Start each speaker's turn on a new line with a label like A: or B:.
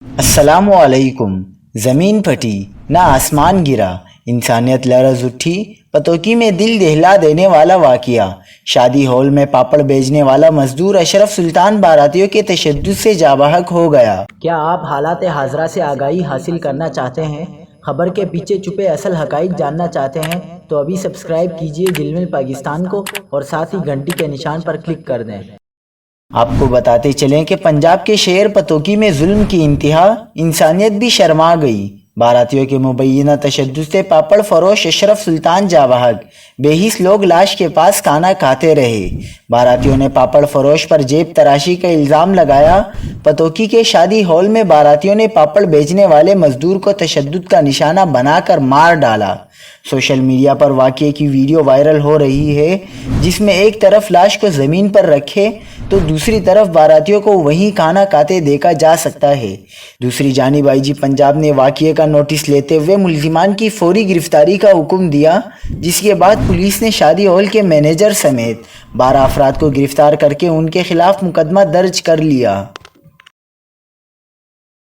A: السلام علیکم۔ زمین پھٹی نہ آسمان گرا، انسانیت لرز اٹھی، پتوکی میں دل دہلا دینے والا واقعہ۔ شادی ہال میں پاپڑ بیچنے والا مزدور اشرف سلطان باراتیوں کے تشدد سے جاں بحق ہو گیا۔
B: کیا آپ حالات حاضرہ سے آگاہی حاصل کرنا چاہتے ہیں؟ خبر کے پیچھے چھپے اصل حقائق جاننا چاہتے ہیں تو ابھی سبسکرائب کیجئے جلمل پاکستان کو اور ساتھ ہی گھنٹی کے نشان پر کلک کر دیں۔
A: آپ کو بتاتے چلیں کہ پنجاب کے شہر پتوکی میں ظلم کی انتہا، انسانیت بھی شرما گئی۔ باراتیوں کے مبینہ تشدد سے پاپڑ فروش اشرف سلطان جاں بحق، بے حس لوگ لاش کے پاس کھانا کھاتے رہے۔ باراتیوں نے پاپڑ فروش پر جیب تراشی کا الزام لگایا۔ پتوکی کے شادی ہال میں باراتیوں نے پاپڑ بیچنے والے مزدور کو تشدد کا نشانہ بنا کر مار ڈالا۔ سوشل میڈیا پر واقعے کی ویڈیو وائرل ہو رہی ہے، جس میں ایک طرف لاش کو زمین پر رکھے تو دوسری طرف باراتیوں کو وہیں کھانا کھاتے دیکھا جا سکتا ہے۔ دوسری جانب آئی جی پنجاب نے واقعے کا نوٹس لیتے ہوئے ملزمان کی فوری گرفتاری کا حکم دیا، جس کے بعد پولیس نے شادی ہال کے مینیجر سمیت 12 افراد کو گرفتار کر کے ان کے خلاف مقدمہ درج کر لیا۔